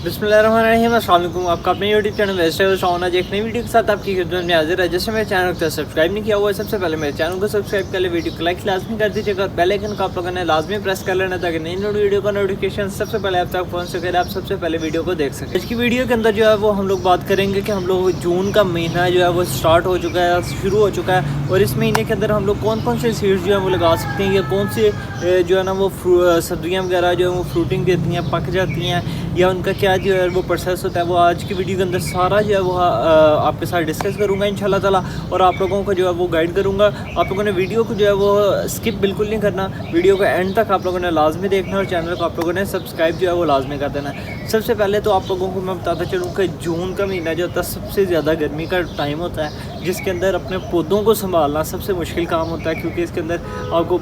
बिस्मिल्लाहिर्रहमानिर्रहीम, अस्सलाम वालेकुम। आपका अपने यूट्यूब चैनल वेजिटेबल शाउन आज एक नई वीडियो के साथ आपकी खिदमत में हाजिर है। जैसे मेरे चैनल को सब्सक्राइब नहीं किया हुआ है, सबसे पहले मेरे चैनल को सब्सक्राइब कर ले, वीडियो को लाइक लाजमी कर दीजिएगा और बेल आइकन को आप लोगों ने लाजमी प्रेस कर लेना ताकि नई वीडियो का नोटिफिकेशन सबसे पहले आप तक पहुँच सके, आप सबसे पहले वीडियो को देख सकें। आज की वीडियो के अंदर जो है वो हम लोग बात करेंगे कि हम लोग जून का महीना जो है वो स्टार्ट हो चुका है, शुरू हो चुका है और इस महीने के अंदर हम लोग कौन कौन से सीड्स जो है वो लगा सकते हैं या कौन से जो है ना वो सब्जियाँ वगैरह जो है वो फ्रूटिंग देती हैं, पक जाती हैं या उनका क्या जो है वो प्रोसेस होता है, वो आज की वीडियो के अंदर सारा जो है वो आपके साथ डिस्कस करूँगा इंशाल्लाह ताला और आप लोगों को जो है वो गाइड करूँगा। आप लोगों ने वीडियो को जो है वो स्किप बिल्कुल नहीं करना, वीडियो को एंड तक आप लोगों ने लाजमी देखना और चैनल को आप लोगों ने सब्सक्राइब जो है वो लाजमी कर देना। सबसे पहले तो आप लोगों को मैं बताता चलूँ कि जून का महीना जो होता है सबसे ज़्यादा गर्मी का टाइम होता है, जिसके अंदर अपने पौधों को संभालना सबसे मुश्किल काम होता है, क्योंकि इसके अंदर आपको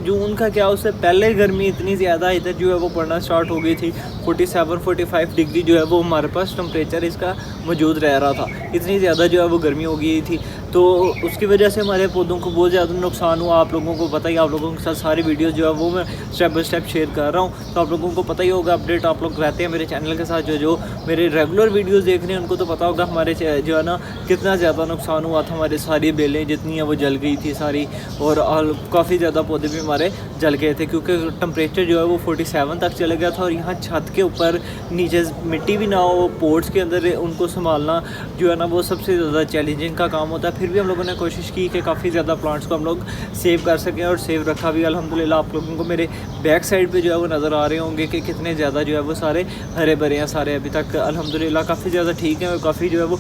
जून का क्या उससे पहले गर्मी इतनी ज़्यादा इधर जो है वो पड़ना स्टार्ट हो गई थी। 47-45 डिग्री जो है वो हमारे पास टेम्परेचर इसका मौजूद रह रहा था, इतनी ज़्यादा जो है वो गर्मी हो गई थी। तो उसकी वजह से हमारे पौधों को बहुत ज़्यादा नुकसान हुआ। आप लोगों को पता ही, आप लोगों के साथ सारी वीडियोस जो है वो मैं स्टेप बाय स्टेप शेयर कर रहा हूँ, तो आप लोगों को पता ही होगा। अपडेट आप लोग रहते हैं मेरे चैनल के साथ, जो मेरे रेगुलर वीडियोस देख रहे हैं उनको तो पता होगा हमारे जो है ना कितना ज़्यादा नुकसान हुआ था। हमारी सारी बेलें जितनी हैं वो जल गई थी सारी, और काफ़ी ज़्यादा पौधे भी हमारे जल गए थे क्योंकि टेम्परेचर जो है वो 47 तक चला गया था। और यहाँ छत के ऊपर नीचे मिट्टी भी ना हो, पोर्ट्स के अंदर उनको संभालना जो है ना वो सबसे ज़्यादा चैलेंजिंग का काम होता है। फिर भी हम लोगों ने कोशिश की कि काफ़ी ज़्यादा प्लांट्स को हम लोग सेव कर सकें और सेव रखा भी अल्हम्दुलिल्लाह। आप लोगों को मेरे बैक साइड पे जो है वो नज़र आ रहे होंगे कि कितने ज़्यादा जो है वो सारे हरे भरे हैं सारे, अभी तक अल्हम्दुलिल्लाह काफ़ी ज़्यादा ठीक है और काफ़ी जो है वो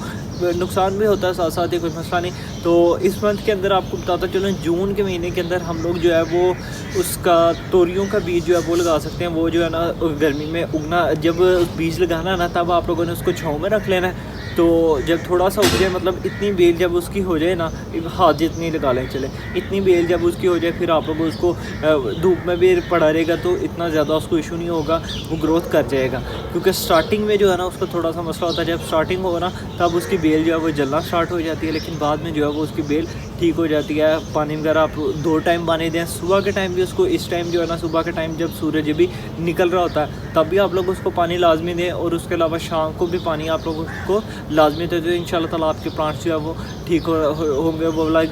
नुकसान भी होता है साथ साथ ही, कोई मसला नहीं। तो इस मंथ के अंदर आपको बताता चलूँ, जून के महीने के अंदर हम लोग जो है वो उसका तोरियों का बीज जो है वो लगा सकते हैं। वो जो है ना गर्मी में उगना, जब बीज लगाना ना तब आप लोगों ने उसको छाँव में रख लेना है। तो जब थोड़ा सा उग जाए, मतलब इतनी बेल जब उसकी हो जाए ना, हाथ जितनी लगा लें चले, इतनी बेल जब उसकी हो जाए फिर आप लोग उसको धूप में भी पड़ा रहेगा तो इतना ज़्यादा उसको इशू नहीं होगा, वो ग्रोथ कर जाएगा। क्योंकि स्टार्टिंग में जो है ना उसका थोड़ा सा मसला होता है, जब स्टार्टिंग हो ना तब उसकी बेल जो है वो जलना स्टार्ट हो जाती है, लेकिन बाद में जो है वो उसकी बेल ठीक हो जाती है। पानी वगैरह आप 2 टाइम पानी दें, सुबह के टाइम भी उसको, इस टाइम जो है ना सुबह के टाइम जब सूरज भी निकल रहा होता है तब भी आप लोग उसको पानी लाजमी दें, और उसके अलावा शाम को भी पानी आप लोग उसको लाजमी दें। तो इंशाल्लाह ताला आपके प्लांट्स जो है वो ठीक होंगे, वो वाला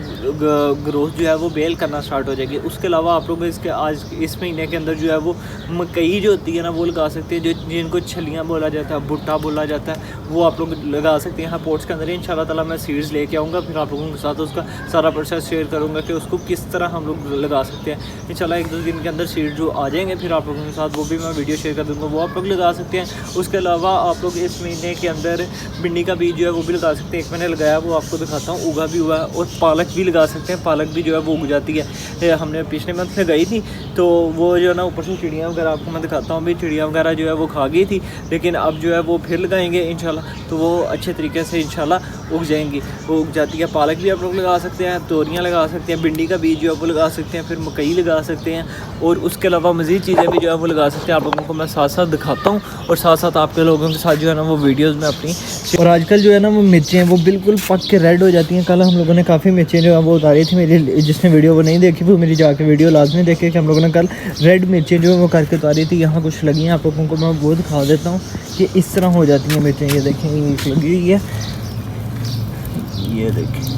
ग्रोथ जो है वो बेल करना स्टार्ट हो जाएगी। उसके अलावा आप लोग इसके आज इस महीने के अंदर जो है वो मकई जो होती है ना वो लगा सकते हैं, जो जिनको छलियाँ बोला जाता है, भुट्टा बोला जाता है, वो आप लोग लगा सकते हैं। यहाँ पोर्ट्स के अंदर इंशाल्लाह ताला मैं सीड्स लेके आऊँगा, फिर आप लोगों के साथ उसका सारा प्रोसेस शेयर करूँगा कि उसको किस तरह हम लोग लगा सकते हैं। इंशाल्लाह 1-2 दिन के अंदर सीड जो आ जाएंगे फिर आप लोगों के साथ वो भी मैं वीडियो शेयर कर दूँगा, वो आप लोग लगा सकते हैं। उसके अलावा आप लोग इस महीने के अंदर भिंडी का बीज जो है वो भी लगा सकते हैं। एक मैंने लगाया वो आपको दिखाता हूँ, उगा भी हुआ है। और पालक भी लगा सकते हैं, पालक भी जो है वो उग जाती है। हमने पिछले मंथ में गई थी तो वो जो है ना ऊपर से चिड़ियाँ वगैरह आपको मैं दिखाता हूँ, भी चिड़ियाँ वगैरह जो है वो खा गई थी, लेकिन अब जो है वो फिर लगाएंगे इंशाल्लाह, तो वो अच्छे तरीके से इंशाल्लाह उग जाएंगी, वो उग जाती है। पालक भी आप लोग लगा सकते हैं, तोरियाँ लगा सकते हैं, भिंडी का बीज जो है वो लगा सकते हैं, फिर मकई लगा सकते हैं, और उसके अलावा मज़ीद चीज़ें भी जो है वो लगा सकते हैं। आप लोगों को मैं साथ साथ दिखाता हूँ और साथ साथ आपके लोगों के साथ जो है ना वो वीडियोज़ में अपनी। और आजकल जो है ना वो मिर्चें वो बिल्कुल पक के रेड हो जाती हैं। कल हम लोगों ने काफ़ी मिर्चें जो है वो उतारी थी, मेरी जिसने वीडियो वो नहीं देखी वो मेरी जाके वीडियो लाजमी देखे कि हम लोगों ने कल रेड मिर्चें जो है वो करके उतारी थी। यहाँ कुछ लगी हैं, आप लोगों को मैं वो दिखा देता हूँ कि इस तरह हो जाती हैं मिर्चें। ये देखें, एक लगी हुई है, ये देखें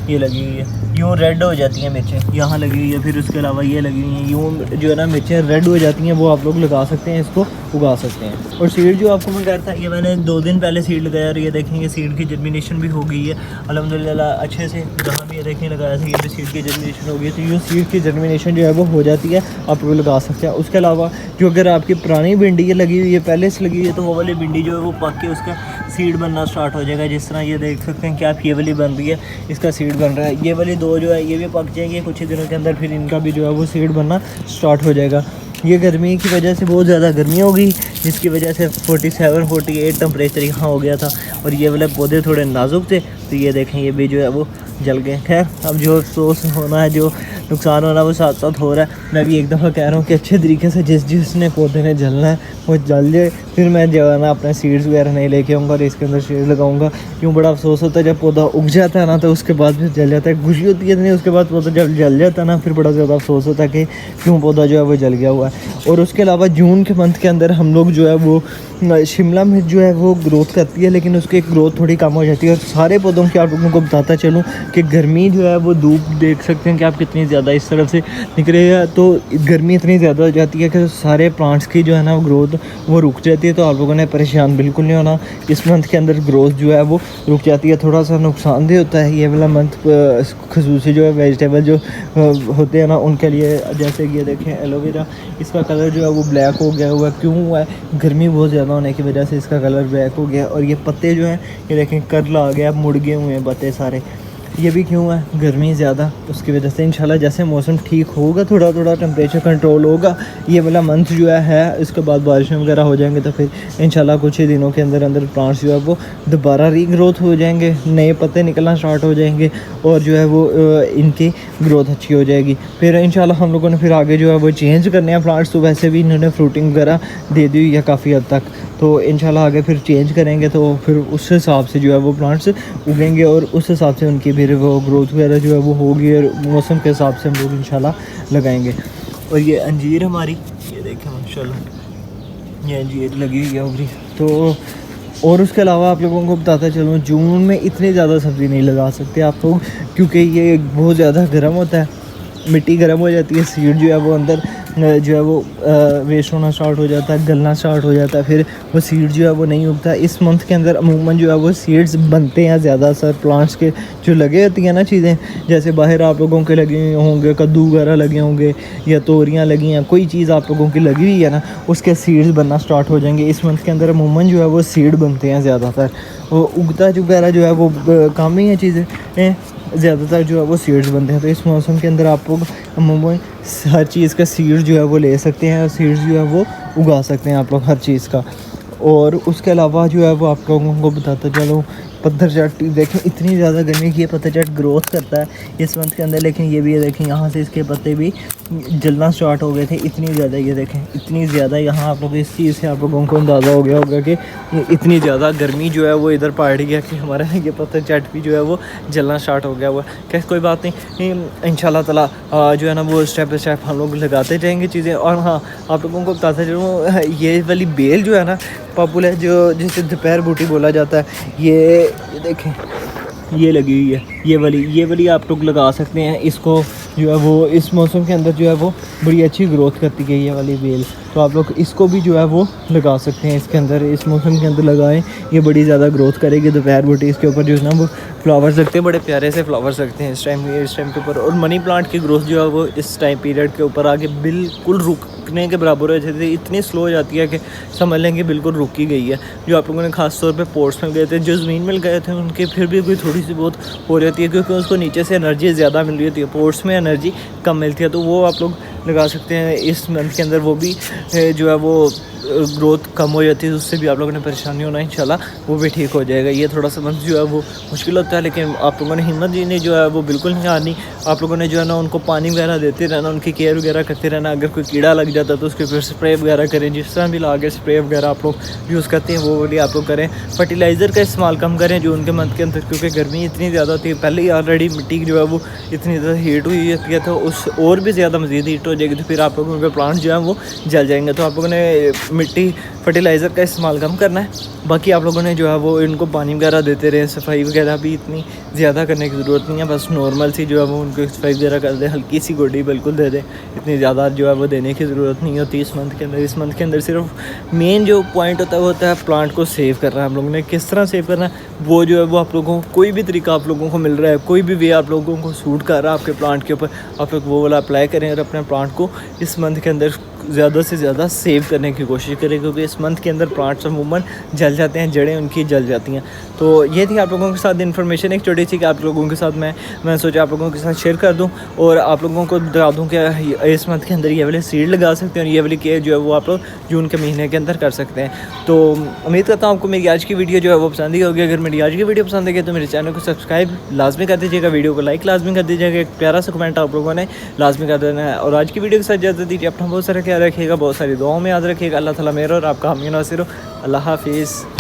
ये लगी हुई है, यूँ रेड हो जाती हैं मिर्चें, यहाँ लगी हुई है। फिर उसके अलावा ये लगी हुई हैं, यूँ जो है ना मिर्चें रेड हो जाती हैं, वो आप लोग लगा सकते हैं, इसको उगा सकते हैं। और सीड जो आपको मैं कह रहा था, ये मैंने 2 दिन पहले सीड लगाया और ये देखें ये सीड की जर्मिनेशन भी हो गई है अल्हम्दुलिल्लाह अच्छे से। जहाँ भी ये देखें लगाया था, ये भी सीड की जर्मिनेशन हो गई, तो ये सीड की जर्मिनेशन जो है वो हो जाती है, आप लोग लगा सकते हैं। उसके अलावा जो अगर आपकी पुरानी भिंडी लगी हुई है, पहले से लगी हुई है, तो वो वाली भिंडी जो है वो पक के उसका सीड बनना स्टार्ट हो जाएगा। जिस तरह ये देख सकते हैं कि आप ये वाली बन रही है, इसका सीड बन रहा है। ये वाली 2 जो है ये भी पक जाएंगे कुछ ही दिनों के अंदर, फिर इनका भी जो है वो सीड बनना स्टार्ट हो जाएगा। ये गर्मी की वजह से बहुत ज़्यादा गर्मी हो गई, जिसकी वजह से 47-48 टेम्परेचर यहाँ हो गया था, और ये वाले पौधे थोड़े नाजुक थे, तो ये देखें ये भी जो है वो जल गए। खैर अब जो अफसोस होना है, जो नुकसान होना है वो साथ साथ हो रहा है। मैं भी एक दफ़ा कह रहा हूँ कि अच्छे तरीके से जिसने पौधे ने जलना है वो जल जाए, फिर मैं जो है ना अपने सीड्स वगैरह नहीं लेके आऊँगा और इसके अंदर शेड लगाऊंगा। यूँ बड़ा अफसोस होता है जब पौधा उग जाता है ना तो उसके बाद फिर जल जाता है, खुशी होती है नहीं, उसके बाद पौधा जब जल जाता है ना फिर बड़ा ज़्यादा अफसोस होता है कि क्यों पौधा जो है वो जल गया हुआ है। और उसके अलावा जून के मंथ के अंदर हम लोग जो है वो शिमला मिर्च जो है वो ग्रोथ करती है, लेकिन उसकी ग्रोथ थोड़ी कम हो जाती है। और सारे पौधों की आप लोगों को बताता चलूँ कि गर्मी जो है वो धूप देख सकते हैं कि आप कितनी ज़्यादा इस तरफ से निकलेगा, तो गर्मी इतनी ज़्यादा हो जाती है कि सारे प्लांट्स की जो है ना ग्रोथ वो रुक जाती है। तो आप लोगों ने परेशान बिल्कुल नहीं होना, इस मंथ के अंदर ग्रोथ जो है वो रुक जाती है। थोड़ा सा नुकसानदेह होता है ये वाला मंथ, खसूसी जो है वेजिटेबल जो होते हैं ना उनके लिए। जैसे कि ये देखें एलोवेरा, इसका कलर जो है वो ब्लैक हो गया हुआ है, क्यों हुआ है? गर्मी बहुत ज़्यादा होने की वजह से इसका कलर ब्लैक हो गया। और ये पत्ते जो हैं ये देखें कर्ल आ गया, मुड़ गए हुए हैं पत्ते सारे, ये भी क्यों है? गर्मी ज़्यादा, उसकी वजह से। इंशाल्लाह जैसे मौसम ठीक होगा, थोड़ा थोड़ा टेम्परेचर कंट्रोल होगा, ये वाला मंथ जो है इसके बाद बारिशें वगैरह हो जाएंगे तो फिर इंशाल्लाह कुछ ही दिनों के अंदर अंदर प्लांट्स जो है वो दोबारा रीग्रोथ हो जाएंगे, नए पत्ते निकलना स्टार्ट हो जाएंगे और जो है वो इनकी ग्रोथ अच्छी हो जाएगी। फिर इंशाल्लाह हम लोगों ने फिर आगे जो है वो चेंज करने हैं प्लांट्स। तो वैसे भी इन्होंने फ्रूटिंग वगैरह दे दी हुई है काफ़ी हद तक, तो इंशाल्लाह आगे फिर चेंज करेंगे तो फिर उस हिसाब से जो है वो प्लांट्स उगेंगे और उस हिसाब से उनकी फिर वो ग्रोथ वगैरह जो है वो होगी और मौसम के हिसाब से हम लोग इंशाल्लाह लगाएंगे। और ये अंजीर हमारी, ये देखें माशाल्लाह ये अंजीर लगी हुई है उभरी। तो और उसके अलावा आप लोगों को बताता चलूँ, जून में इतनी ज़्यादा सब्ज़ी नहीं लगा सकते आप लोग, क्योंकि ये बहुत ज़्यादा गर्म होता है, मिट्टी गर्म हो जाती है, सीड जो है वो अंदर जो है वो वेस्ट होना स्टार्ट हो जाता है, गलना स्टार्ट हो जाता है, फिर वो सीड जो है वो नहीं उगता। इस मंथ के अंदर अमूमन जो है वो सीड्स बनते हैं ज़्यादा सर, प्लांट्स के जो लगे होती हैं ना चीज़ें, जैसे बाहर आप लोगों के लगे होंगे कद्दू वगैरह लगे होंगे या तोरियाँ लगी हैं, कोई चीज़ आप लोगों की लगी हुई है ना, उसके सीड्स बनना स्टार्ट हो जाएंगे। इस मंथ के अंदर अमूमन जो है वो सीड बनते हैं ज़्यादातर, वो उगता वगैरह जो है वो कम ही है चीज़ें, ज़्यादातर जो है वो सीड्स बनते हैं। तो इस मौसम के अंदर आप लोग अमूमन हर चीज़ का सीड जो है वो ले सकते हैं और सीड्स जो है वो उगा सकते हैं आप लोग हर चीज़ का। और उसके अलावा जो है वो आप लोगों को बताता चलो, पत्थर चट देखें इतनी ज़्यादा गर्मी की है, पत्थर चट ग्रोथ करता है इस मंथ के अंदर, लेकिन ये भी ये देखें यहाँ से इसके पत्ते भी जलना स्टार्ट हो गए थे, इतनी ज़्यादा, ये देखें इतनी ज़्यादा। यहाँ आप लोग इस चीज़ से आप लोगों को अंदाज़ा हो गया होगा कि इतनी ज़्यादा गर्मी जो है वो इधर पड़ गया कि हमारा ये पत्थर चट भी जो है वो जलना स्टार्ट हो गया हुआ। क्या कोई बात नहीं, इंशाल्लाह ताला जो है ना वो स्टेप बाई स्टेप हम लोग लगाते जाएंगे चीज़ें। और हाँ, आप लोगों को बताते चलूँ, ये वाली बेल जो है ना पॉपुलर है, जो जिसे दोपहर बूटी बोला जाता है, ये देखें ये लगी हुई है, ये वाली आप लोग लगा सकते हैं। इसको जो है वो इस मौसम के अंदर जो है वो बड़ी अच्छी ग्रोथ करती है ये वाली बेल, तो आप लोग इसको भी जो है वो लगा सकते हैं इसके अंदर, इस मौसम के अंदर लगाएं, ये बड़ी ज़्यादा ग्रोथ करेगी। दोपहर बूटी इसके ऊपर जो है ना वो फ्लावर्स लगते हैं, बड़े प्यारे से फ्लावर्स लगते हैं इस टाइम के ऊपर। और मनी प्लांट की ग्रोथ जो है वो इस टाइम पीरियड के ऊपर आगे बिल्कुल रुकने के बराबर हो जाती है, इतनी स्लो हो जाती है कि समझ लें कि बिल्कुल रुक ही गई है। जो आप लोगों ने खास तौर पे पोर्ट्स में गए थे, जो ज़मीन में गए थे, उनके फिर भी कोई थोड़ी सी बहुत हो जाती है, क्योंकि उसको नीचे से एनर्जी ज़्यादा मिल रही होती है, पोर्ट्स में एनर्जी कम मिलती है। तो वो आप लोग लगा सकते हैं इस मंथ के अंदर, वो भी जो है वो ग्रोथ कम हो जाती है, उससे भी आप लोगों ने परेशानी होना, इंशाल्लाह वो भी ठीक हो जाएगा। ये थोड़ा सा मंथ जो है वो मुश्किल होता है, लेकिन आप लोगों ने हिम्मत जी ने जो है वो बिल्कुल नहीं हारनी। आप लोगों ने जो है ना उनको पानी वगैरह देते रहना, उनकी केयर वगैरह करते रहना। अगर कोई कीड़ा लग जाता है तो उसके ऊपर स्प्रे वगैरह करें, जिस तरह भी लाके स्प्रे वगैरह आप लोग यूज़ करते हैं वो भी आप लोग करें। फर्टिलाइज़र का इस्तेमाल कम करें जो उनके मंथ के अंदर, क्योंकि गर्मी इतनी ज़्यादा होती है, पहले ही ऑलरेडी मिट्टी जो है वो इतनी ज़्यादा हीट हुई होती है, तो उस और भी ज़्यादा मज़ीद हीट हो जाएगी, तो फिर आप लोगों के प्लांट जो है वो जल जाएंगे। तो आप लोगों ने मिट्टी फर्टिलाइज़र का इस्तेमाल कम करना है। बाकी आप लोगों ने जो है वो इनको पानी वगैरह देते रहे, सफाई वगैरह भी इतनी ज़्यादा करने की ज़रूरत नहीं है, बस नॉर्मल सी जो है वो उनको सफाई वगैरह कर दे, हल्की सी गोडी बिल्कुल दे दे, इतनी ज़्यादा जो है वो देने की ज़रूरत नहीं होती इस मंथ के अंदर। इस मंथ के अंदर सिर्फ मेन जो पॉइंट होता है वो होता है प्लांट को सेव करना है। आप लोगों ने किस तरह सेव करना है वो जो है वो आप लोगों को कोई भी तरीका आप लोगों को मिल रहा है, कोई भी वे आप लोगों को सूट कर रहा है आपके प्लांट के ऊपर, आप लोग वो वाला अप्लाई करें और अपने प्लांट को इस मंथ के अंदर ज़्यादा से ज़्यादा सेव करने की कोशिश करें, क्योंकि इस मंथ के अंदर प्लांट्स अमूमन जल जाते हैं, जड़ें उनकी जल जाती हैं। तो ये थी आप लोगों के साथ इन्फॉर्मेशन एक छोटी सी कि आप लोगों के साथ मैं सोचा आप लोगों के साथ शेयर कर दूं और आप लोगों को बता दूं कि इस मंथ के अंदर ये वाले सीड लगा सकते हैं और ये वाली केयर जो है वो आप लोग जून के महीने के अंदर कर सकते हैं। तो उम्मीद करता हूँ आपको मेरी आज की वीडियो जो है वो पसंद ही होगी। अगर मेरी आज की वीडियो पसंद है तो मेरे चैनल को सब्सक्राइब लाजमी कर दीजिएगा, वीडियो को लाइक लाजमी कर दीजिएगा, एक प्यारा सा कमेंट आप लोगों ने लाजमी कर देना है। और आज की वीडियो के साथ इजाज़त दीजिए, अपना बहुत सारा ख्याल रखिएगा, बहुत सारी दुआओं में याद रखिएगा। अल्लाह ताला मेरा और आपका हामी नासिर हो। अल्लाह हाफिज़।